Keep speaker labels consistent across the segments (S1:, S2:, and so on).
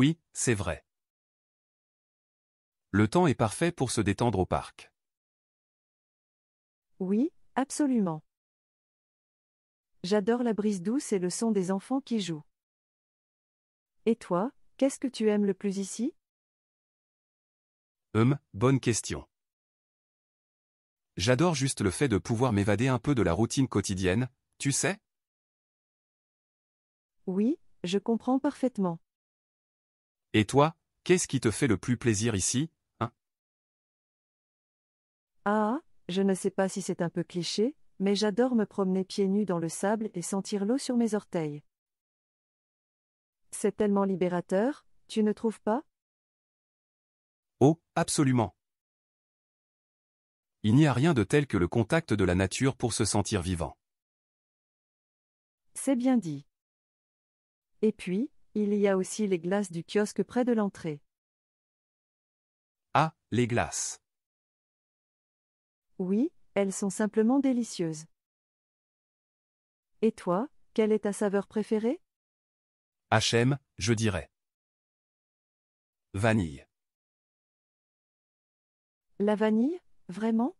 S1: Oui, c'est vrai. Le temps est parfait pour se détendre au parc.
S2: Oui, absolument. J'adore la brise douce et le son des enfants qui jouent. Et toi, qu'est-ce que tu aimes le plus ici?
S1: Bonne question. J'adore juste le fait de pouvoir m'évader un peu de la routine quotidienne, tu sais?
S2: Oui, je comprends parfaitement.
S1: Et toi, qu'est-ce qui te fait le plus plaisir ici, hein?
S2: Ah, je ne sais pas si c'est un peu cliché, mais j'adore me promener pieds nus dans le sable et sentir l'eau sur mes orteils. C'est tellement libérateur, tu ne trouves pas?
S1: Oh, absolument. Il n'y a rien de tel que le contact de la nature pour se sentir vivant.
S2: C'est bien dit. Et puis, il y a aussi les glaces du kiosque près de l'entrée.
S1: Ah, les glaces.
S2: Oui, elles sont simplement délicieuses. Et toi, quelle est ta saveur préférée?
S1: H&M, je dirais. Vanille.
S2: La vanille? Vraiment?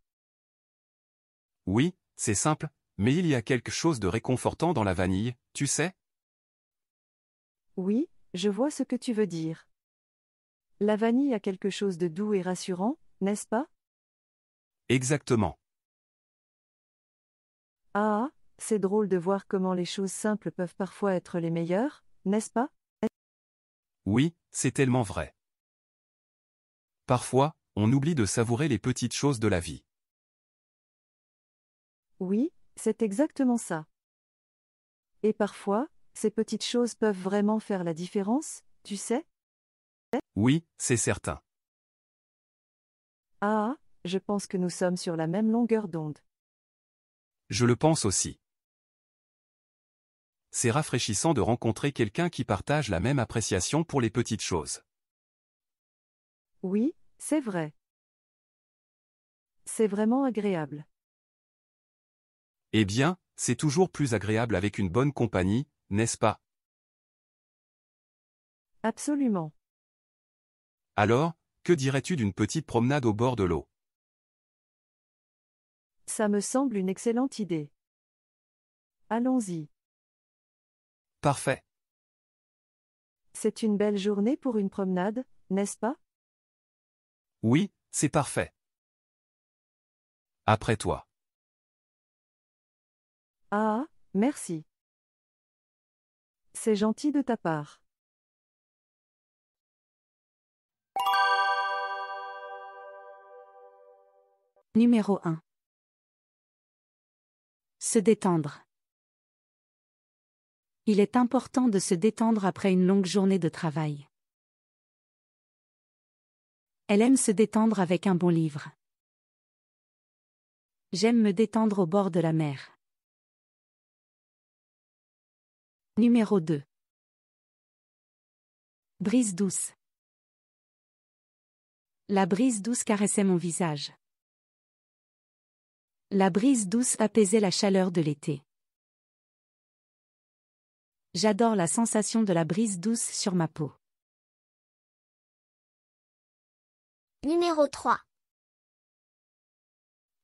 S1: Oui, c'est simple, mais il y a quelque chose de réconfortant dans la vanille, tu sais?
S2: Oui, je vois ce que tu veux dire. La vanille a quelque chose de doux et rassurant, n'est-ce pas?
S1: Exactement.
S2: Ah, c'est drôle de voir comment les choses simples peuvent parfois être les meilleures, n'est-ce pas?
S1: Oui, c'est tellement vrai. Parfois, on oublie de savourer les petites choses de la vie.
S2: Oui, c'est exactement ça. Et parfois, ces petites choses peuvent vraiment faire la différence, tu sais?
S1: Oui, c'est certain.
S2: Ah, je pense que nous sommes sur la même longueur d'onde.
S1: Je le pense aussi. C'est rafraîchissant de rencontrer quelqu'un qui partage la même appréciation pour les petites choses.
S2: Oui, c'est vrai. C'est vraiment agréable.
S1: Eh bien, c'est toujours plus agréable avec une bonne compagnie, n'est-ce pas?
S2: Absolument.
S1: Alors, que dirais-tu d'une petite promenade au bord de l'eau?
S2: Ça me semble une excellente idée. Allons-y.
S1: Parfait.
S2: C'est une belle journée pour une promenade, n'est-ce pas?
S1: Oui, c'est parfait. Après toi.
S2: Ah, merci. C'est gentil de ta part.
S3: Numéro 1. Se détendre. Il est important de se détendre après une longue journée de travail. Elle aime se détendre avec un bon livre. J'aime me détendre au bord de la mer. Numéro 2. Brise douce. La brise douce caressait mon visage. La brise douce apaisait la chaleur de l'été. J'adore la sensation de la brise douce sur ma peau.
S4: Numéro 3.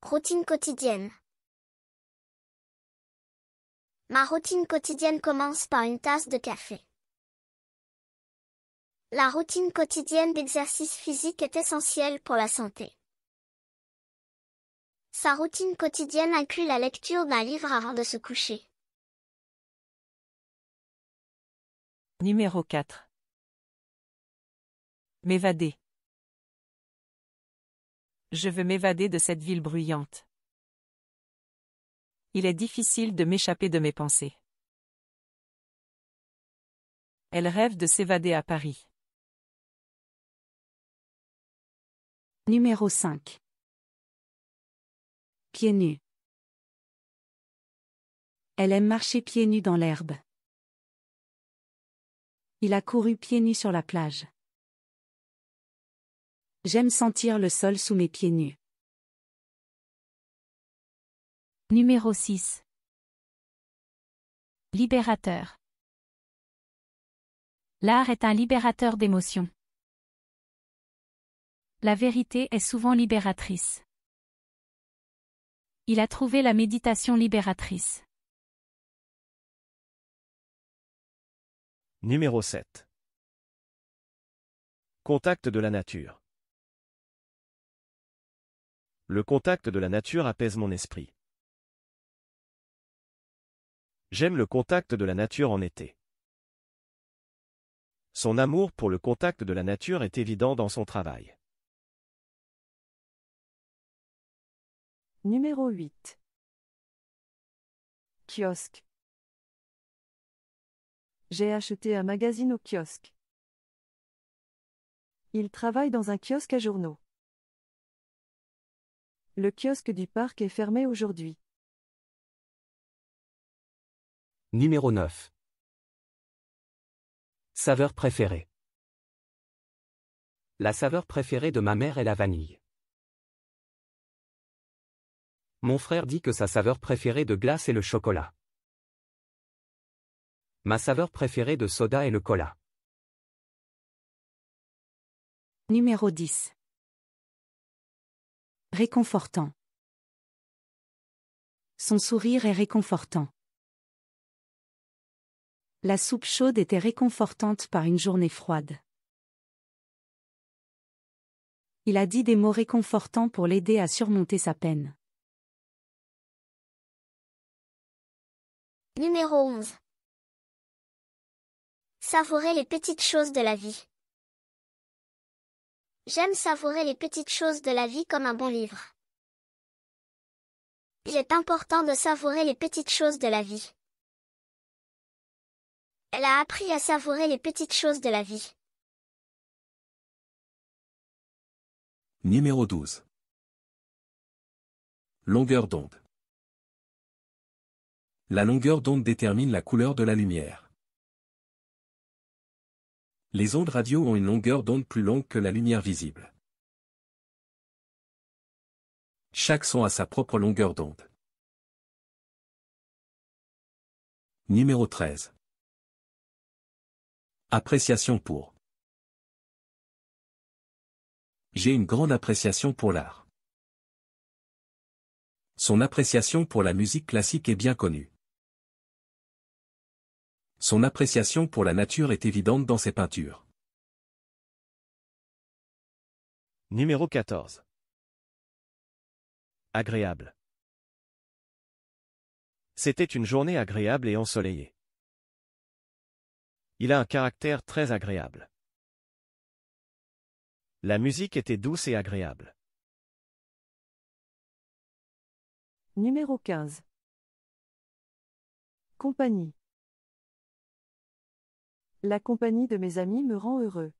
S4: Routine quotidienne. Ma routine quotidienne commence par une tasse de café. La routine quotidienne d'exercice physique est essentielle pour la santé. Sa routine quotidienne inclut la lecture d'un livre avant de se coucher.
S5: Numéro 4. M'évader. Je veux m'évader de cette ville bruyante. Il est difficile de m'échapper de mes pensées. Elle rêve de s'évader à Paris.
S3: Numéro 5. Pieds nus. Elle aime marcher pieds nus dans l'herbe. Il a couru pieds nus sur la plage. J'aime sentir le sol sous mes pieds nus.
S6: Numéro 6. Libérateur. L'art est un libérateur d'émotions. La vérité est souvent libératrice. Il a trouvé la méditation libératrice.
S7: Numéro 7. Contact de la nature. Le contact de la nature apaise mon esprit. J'aime le contact de la nature en été. Son amour pour le contact de la nature est évident dans son travail.
S2: Numéro 8. Kiosque. J'ai acheté un magazine au kiosque. Il travaille dans un kiosque à journaux. Le kiosque du parc est fermé aujourd'hui.
S8: Numéro 9. Saveur préférée. La saveur préférée de ma mère est la vanille. Mon frère dit que sa saveur préférée de glace est le chocolat. Ma saveur préférée de soda est le cola.
S3: Numéro 10. Réconfortant. Son sourire est réconfortant. La soupe chaude était réconfortante par une journée froide. Il a dit des mots réconfortants pour l'aider à surmonter sa peine.
S4: Numéro 11. Savourer les petites choses de la vie. J'aime savourer les petites choses de la vie comme un bon livre. Il est important de savourer les petites choses de la vie. Elle a appris à savourer les petites choses de la vie.
S1: Numéro 12. Longueur d'onde. La longueur d'onde détermine la couleur de la lumière. Les ondes radio ont une longueur d'onde plus longue que la lumière visible. Chaque son a sa propre longueur d'onde. Numéro 13. Appréciation pour. J'ai une grande appréciation pour l'art. Son appréciation pour la musique classique est bien connue. Son appréciation pour la nature est évidente dans ses peintures.
S7: Numéro 14. Agréable. C'était une journée agréable et ensoleillée. Il a un caractère très agréable. La musique était douce et agréable.
S2: Numéro 15. Compagnie. La compagnie de mes amis me rend heureux.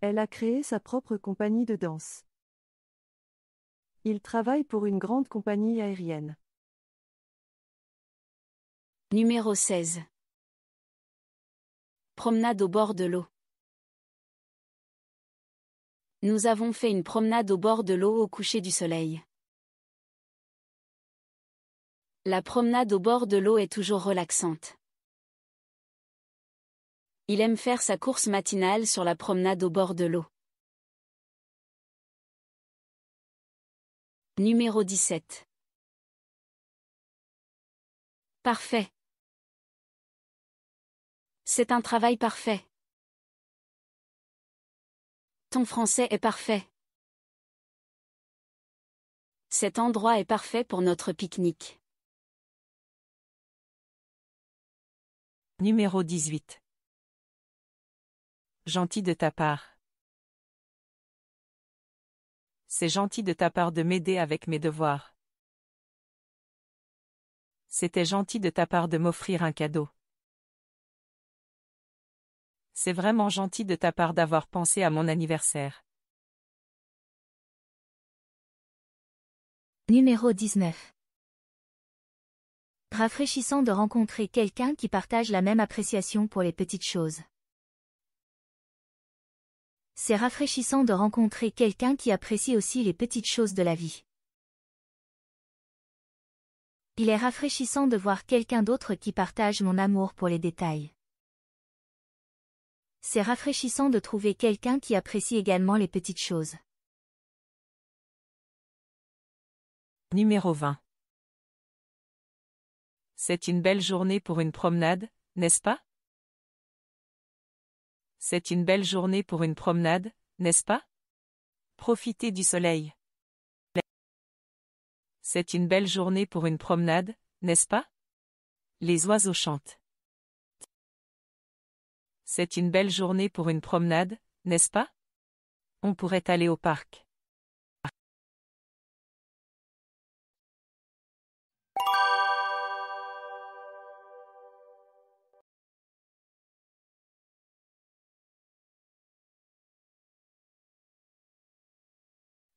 S2: Elle a créé sa propre compagnie de danse. Il travaille pour une grande compagnie aérienne.
S3: Numéro 16. Promenade au bord de l'eau. Nous avons fait une promenade au bord de l'eau au coucher du soleil. La promenade au bord de l'eau est toujours relaxante. Il aime faire sa course matinale sur la promenade au bord de l'eau. Numéro 17. Parfait. C'est un travail parfait. Ton français est parfait. Cet endroit est parfait pour notre pique-nique.
S5: Numéro 18. Gentil de ta part. C'est gentil de ta part de m'aider avec mes devoirs. C'était gentil de ta part de m'offrir un cadeau. C'est vraiment gentil de ta part d'avoir pensé à mon anniversaire.
S6: Numéro 19. Rafraîchissant de rencontrer quelqu'un qui partage la même appréciation pour les petites choses. C'est rafraîchissant de rencontrer quelqu'un qui apprécie aussi les petites choses de la vie. Il est rafraîchissant de voir quelqu'un d'autre qui partage mon amour pour les détails. C'est rafraîchissant de trouver quelqu'un qui apprécie également les petites choses.
S5: Numéro 20. C'est une belle journée pour une promenade, n'est-ce pas? C'est une belle journée pour une promenade, n'est-ce pas? Profitez du soleil. C'est une belle journée pour une promenade, n'est-ce pas? Les oiseaux chantent. C'est une belle journée pour une promenade, n'est-ce pas? On pourrait aller au parc.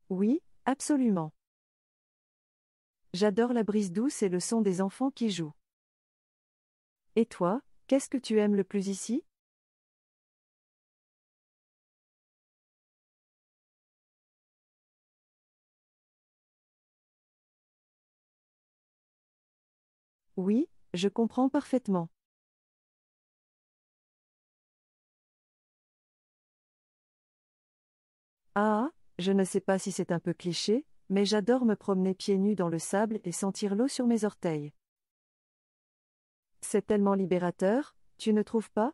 S2: Oui, absolument. J'adore la brise douce et le son des enfants qui jouent. Et toi, qu'est-ce que tu aimes le plus ici? Oui, je comprends parfaitement. Ah, je ne sais pas si c'est un peu cliché, mais j'adore me promener pieds nus dans le sable et sentir l'eau sur mes orteils. C'est tellement libérateur, tu ne trouves pas?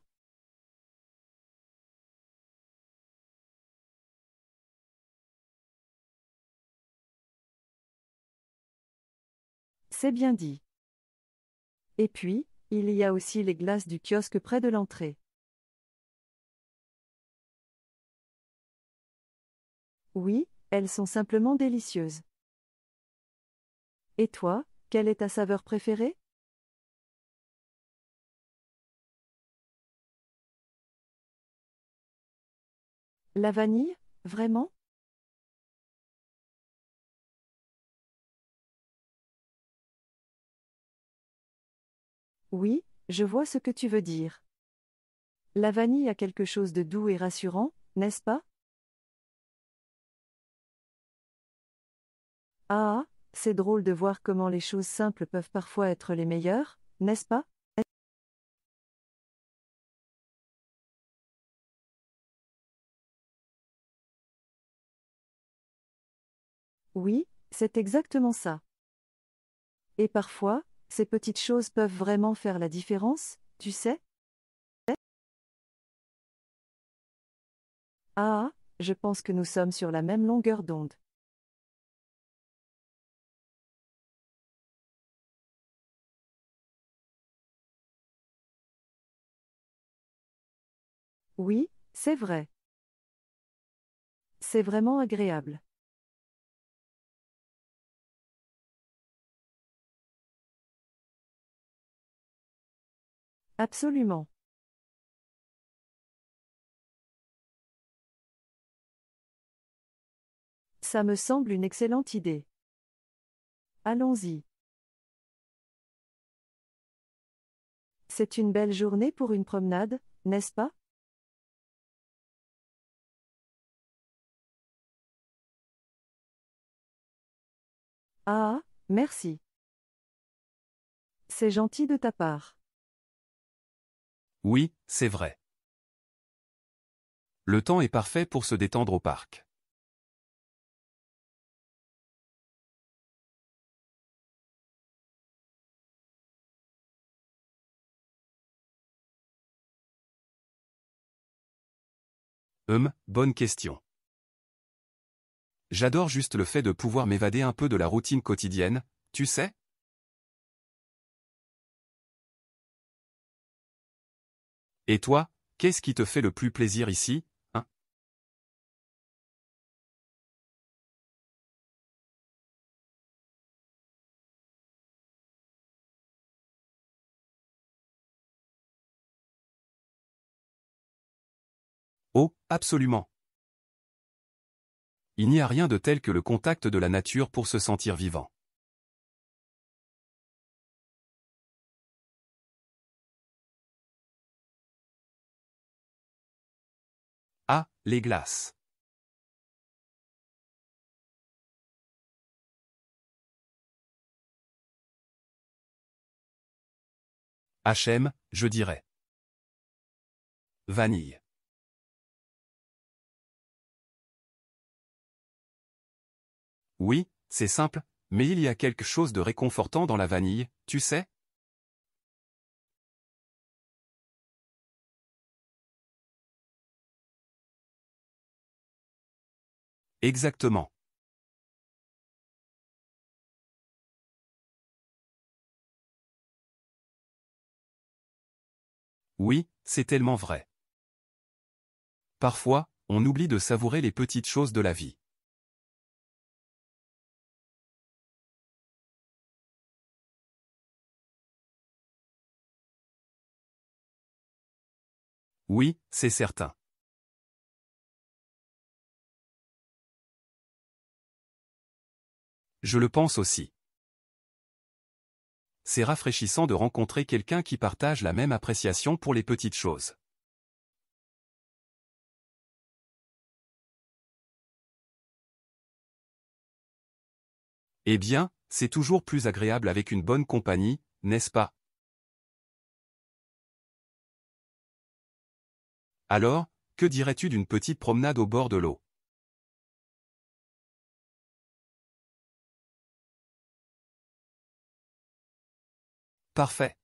S2: C'est bien dit. Et puis, il y a aussi les glaces du kiosque près de l'entrée. Oui, elles sont simplement délicieuses. Et toi, quelle est ta saveur préférée? La vanille, vraiment? Oui, je vois ce que tu veux dire. La vanille a quelque chose de doux et rassurant, n'est-ce pas? Ah, c'est drôle de voir comment les choses simples peuvent parfois être les meilleures, n'est-ce pas? Oui, c'est exactement ça. Et parfois, ces petites choses peuvent vraiment faire la différence, tu sais? Ah, je pense que nous sommes sur la même longueur d'onde. Oui, c'est vrai. C'est vraiment agréable. Absolument. Ça me semble une excellente idée. Allons-y. C'est une belle journée pour une promenade, n'est-ce pas? Ah, merci. C'est gentil de ta part.
S1: Oui, c'est vrai. Le temps est parfait pour se détendre au parc. Bonne question. J'adore juste le fait de pouvoir m'évader un peu de la routine quotidienne, tu sais? Et toi, qu'est-ce qui te fait le plus plaisir ici, hein? Oh, absolument. Il n'y a rien de tel que le contact de la nature pour se sentir vivant. Ah, les glaces. H&M, je dirais. Vanille. Oui, c'est simple, mais il y a quelque chose de réconfortant dans la vanille, tu sais? Exactement. Oui, c'est tellement vrai. Parfois, on oublie de savourer les petites choses de la vie. Oui, c'est certain. Je le pense aussi. C'est rafraîchissant de rencontrer quelqu'un qui partage la même appréciation pour les petites choses. Eh bien, c'est toujours plus agréable avec une bonne compagnie, n'est-ce pas? Alors, que dirais-tu d'une petite promenade au bord de l'eau? Parfait.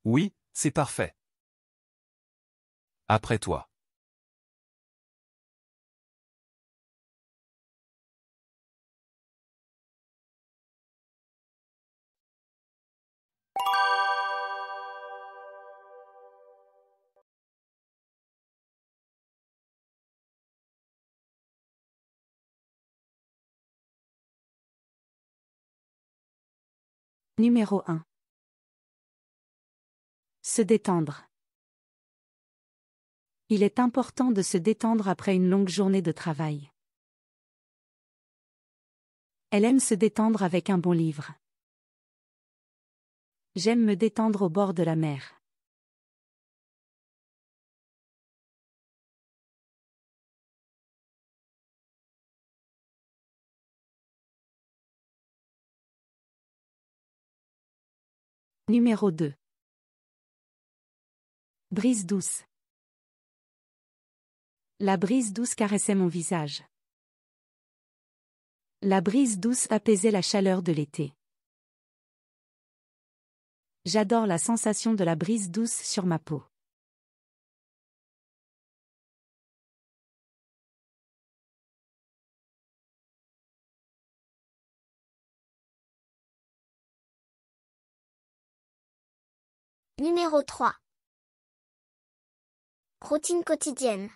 S1: Oui, c'est parfait. Après toi.
S3: Numéro 1. Se détendre. Il est important de se détendre après une longue journée de travail. Elle aime se détendre avec un bon livre. J'aime me détendre au bord de la mer. Numéro 2. Brise douce. La brise douce caressait mon visage. La brise douce apaisait la chaleur de l'été. J'adore la sensation de la brise douce sur ma peau.
S4: Numéro 3. Routine quotidienne.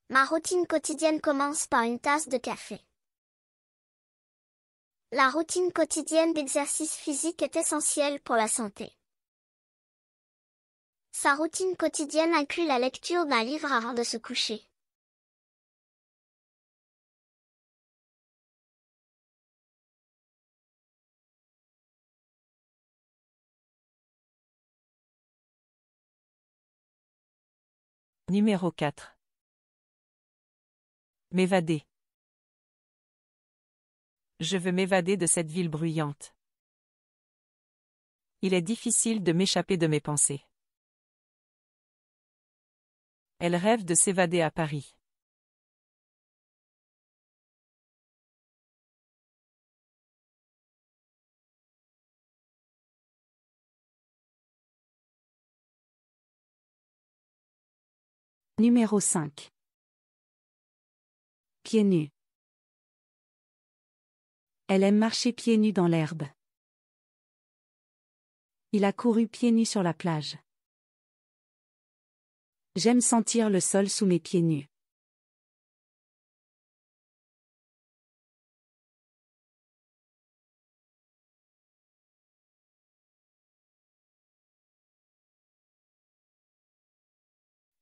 S4: Ma routine quotidienne commence par une tasse de café. La routine quotidienne d'exercice physique est essentielle pour la santé. Sa routine quotidienne inclut la lecture d'un livre avant de se coucher.
S5: Numéro 4. M'évader. Je veux m'évader de cette ville bruyante. Il est difficile de m'échapper de mes pensées. Elle rêve de s'évader à Paris.
S3: Numéro 5. Pieds nus. Elle aime marcher pieds nus dans l'herbe. Il a couru pieds nus sur la plage. J'aime sentir le sol sous mes pieds nus.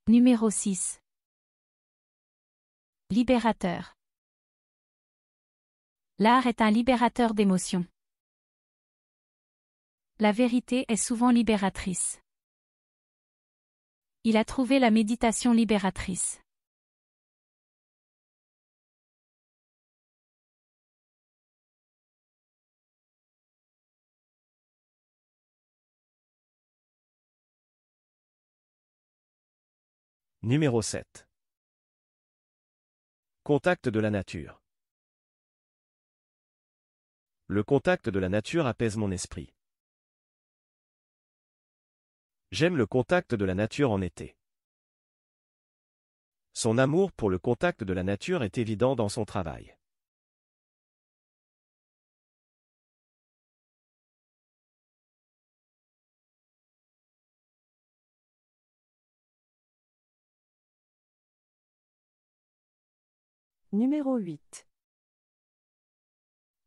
S6: Numéro 6. Libérateur. L'art est un libérateur d'émotions. La vérité est souvent libératrice. Il a trouvé la méditation libératrice.
S7: Numéro 7. Contact de la nature. Le contact de la nature apaise mon esprit. J'aime le contact de la nature en été. Son amour pour le contact de la nature est évident dans son travail.
S2: Numéro 8.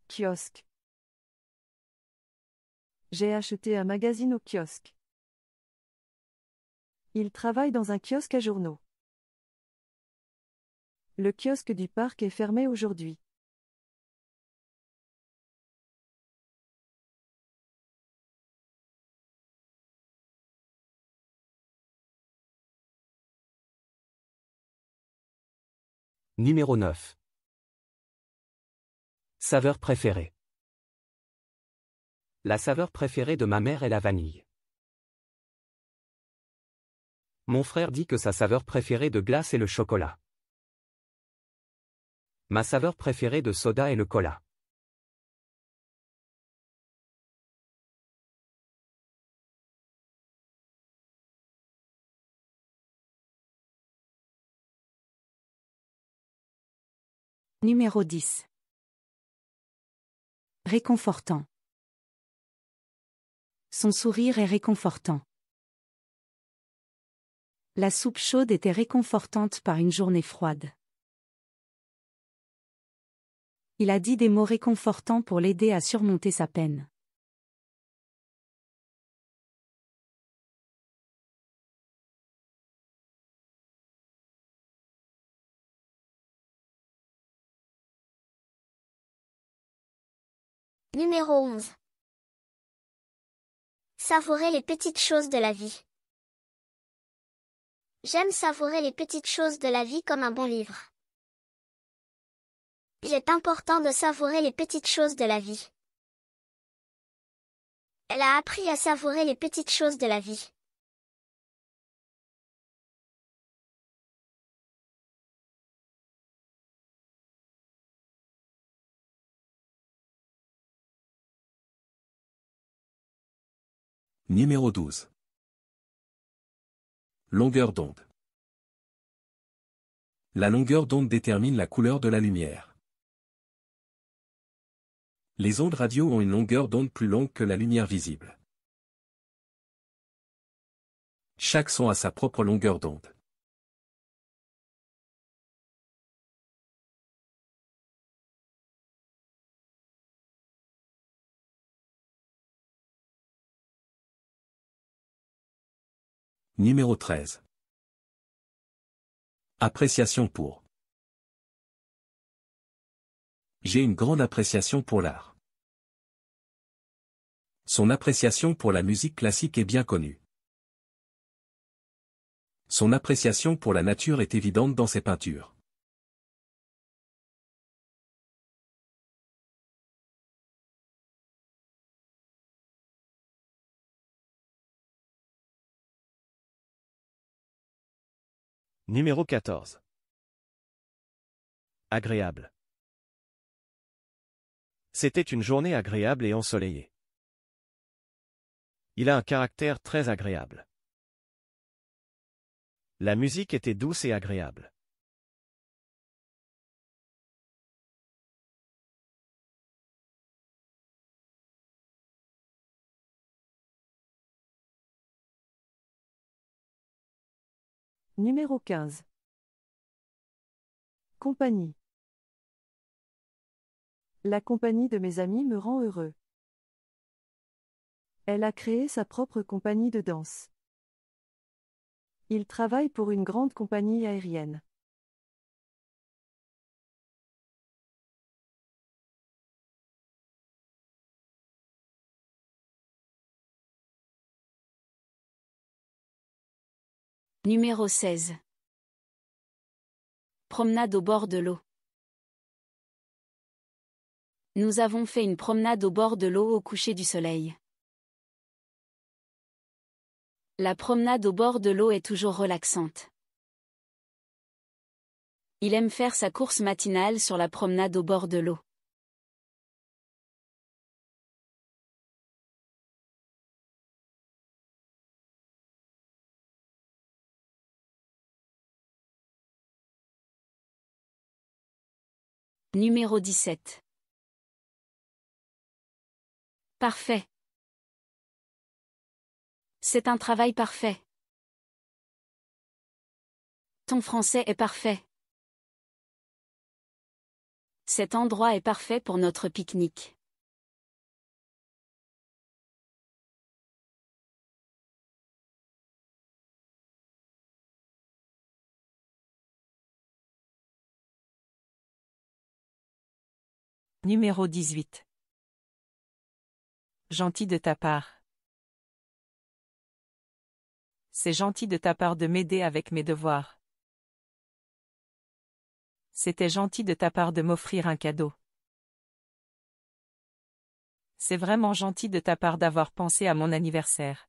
S2: Kiosque. J'ai acheté un magazine au kiosque. Il travaille dans un kiosque à journaux. Le kiosque du parc est fermé aujourd'hui.
S8: Numéro 9. Saveur préférée. La saveur préférée de ma mère est la vanille. Mon frère dit que sa saveur préférée de glace est le chocolat. Ma saveur préférée de soda est le cola.
S3: Numéro 10. Réconfortant. Son sourire est réconfortant. La soupe chaude était réconfortante par une journée froide. Il a dit des mots réconfortants pour l'aider à surmonter sa peine.
S4: Numéro 11. Savourer les petites choses de la vie. J'aime savourer les petites choses de la vie comme un bon livre. Il est important de savourer les petites choses de la vie. Elle a appris à savourer les petites choses de la vie.
S1: Numéro 12. Longueur d'onde. La longueur d'onde détermine la couleur de la lumière. Les ondes radio ont une longueur d'onde plus longue que la lumière visible. Chaque son a sa propre longueur d'onde. Numéro 13. Appréciation pour. J'ai une grande appréciation pour l'art. Son appréciation pour la musique classique est bien connue. Son appréciation pour la nature est évidente dans ses peintures.
S7: Numéro 14. Agréable. C'était une journée agréable et ensoleillée. Il a un caractère très agréable. La musique était douce et agréable.
S2: Numéro 15. Compagnie. La compagnie de mes amis me rend heureux. Elle a créé sa propre compagnie de danse. Il travaille pour une grande compagnie aérienne.
S6: Numéro 16. Promenade au bord de l'eau. Nous avons fait une promenade au bord de l'eau au coucher du soleil. La promenade au bord de l'eau est toujours relaxante.
S3: Il aime faire sa course matinale sur la promenade au bord de l'eau. Numéro 17. Parfait. C'est un travail parfait. Ton français est parfait. Cet endroit est parfait pour notre pique-nique.
S5: Numéro 18. Gentil de ta part. C'est gentil de ta part de m'aider avec mes devoirs. C'était gentil de ta part de m'offrir un cadeau. C'est vraiment gentil de ta part d'avoir pensé à mon anniversaire.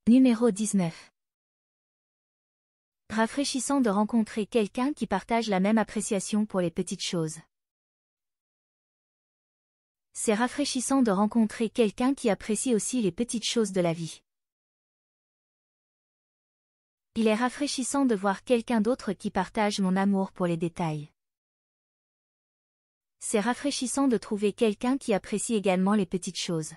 S6: Numéro 19. Rafraîchissant de rencontrer quelqu'un qui partage la même appréciation pour les petites choses. C'est rafraîchissant de rencontrer quelqu'un qui apprécie aussi les petites choses de la vie. Il est rafraîchissant de voir quelqu'un d'autre qui partage mon amour pour les détails. C'est rafraîchissant de trouver quelqu'un qui apprécie également les petites choses.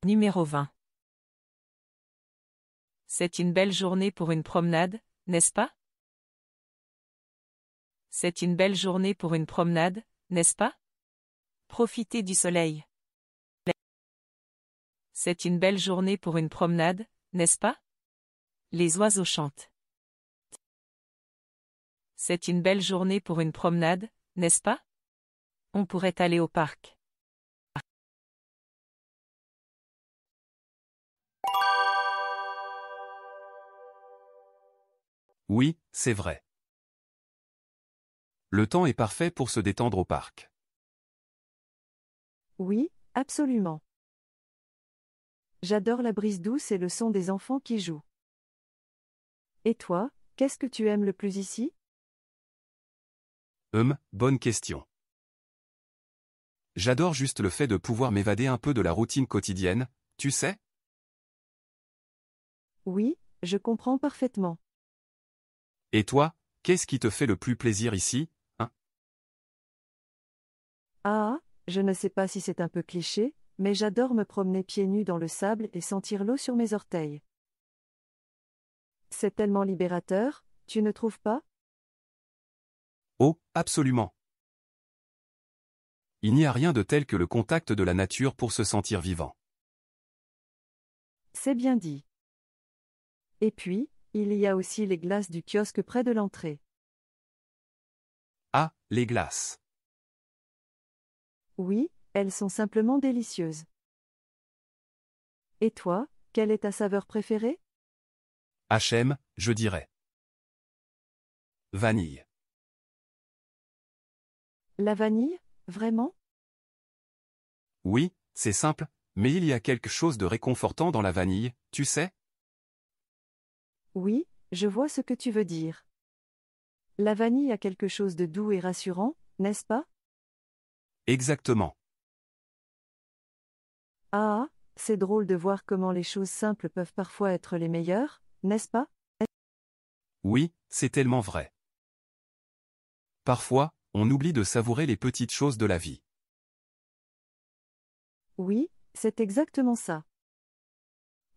S5: Numéro 20. C'est une belle journée pour une promenade, n'est-ce pas? C'est une belle journée pour une promenade, n'est-ce pas? Profitez du soleil. C'est une belle journée pour une promenade, n'est-ce pas? Les oiseaux chantent. C'est une belle journée pour une promenade, n'est-ce pas? On pourrait aller au parc.
S1: Oui, c'est vrai. Le temps est parfait pour se détendre au parc.
S2: Oui, absolument. J'adore la brise douce et le son des enfants qui jouent. Et toi, qu'est-ce que tu aimes le plus ici?
S1: Bonne question. J'adore juste le fait de pouvoir m'évader un peu de la routine quotidienne, tu sais?
S2: Oui, je comprends parfaitement.
S1: Et toi, qu'est-ce qui te fait le plus plaisir ici, hein?
S2: Ah, je ne sais pas si c'est un peu cliché, mais j'adore me promener pieds nus dans le sable et sentir l'eau sur mes orteils. C'est tellement libérateur, tu ne trouves pas?
S1: Oh, absolument. Il n'y a rien de tel que le contact de la nature pour se sentir vivant.
S2: C'est bien dit. Et puis, il y a aussi les glaces du kiosque près de l'entrée.
S1: Ah, les glaces.
S2: Oui, elles sont simplement délicieuses. Et toi, quelle est ta saveur préférée?
S1: H&M, je dirais. Vanille.
S2: La vanille, vraiment?
S1: Oui, c'est simple, mais il y a quelque chose de réconfortant dans la vanille, tu sais?
S2: Oui, je vois ce que tu veux dire. La vanille a quelque chose de doux et rassurant, n'est-ce pas?
S1: Exactement.
S2: Ah, c'est drôle de voir comment les choses simples peuvent parfois être les meilleures, n'est-ce pas?
S1: Oui, c'est tellement vrai. Parfois, on oublie de savourer les petites choses de la vie.
S2: Oui, c'est exactement ça.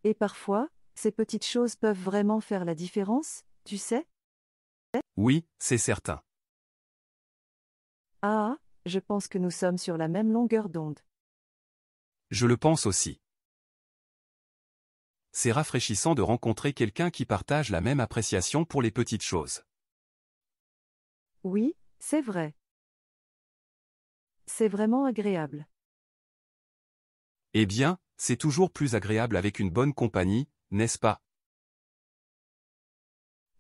S2: Et parfois, ces petites choses peuvent vraiment faire la différence, tu sais?
S1: Oui, c'est certain.
S2: Ah, je pense que nous sommes sur la même longueur d'onde.
S1: Je le pense aussi. C'est rafraîchissant de rencontrer quelqu'un qui partage la même appréciation pour les petites choses.
S2: Oui, c'est vrai. C'est vraiment agréable.
S1: Eh bien, c'est toujours plus agréable avec une bonne compagnie, n'est-ce pas?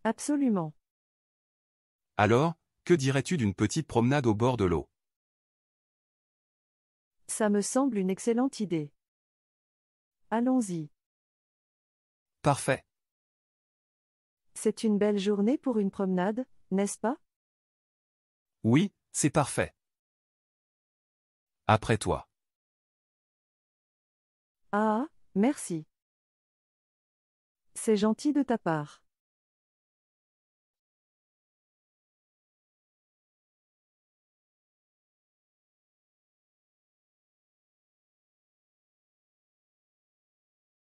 S2: Absolument.
S1: Alors, que dirais-tu d'une petite promenade au bord de l'eau?
S2: Ça me semble une excellente idée. Allons-y.
S1: Parfait.
S2: C'est une belle journée pour une promenade, n'est-ce pas?
S1: Oui, c'est parfait. Après toi.
S2: Ah, merci. C'est gentil de ta part.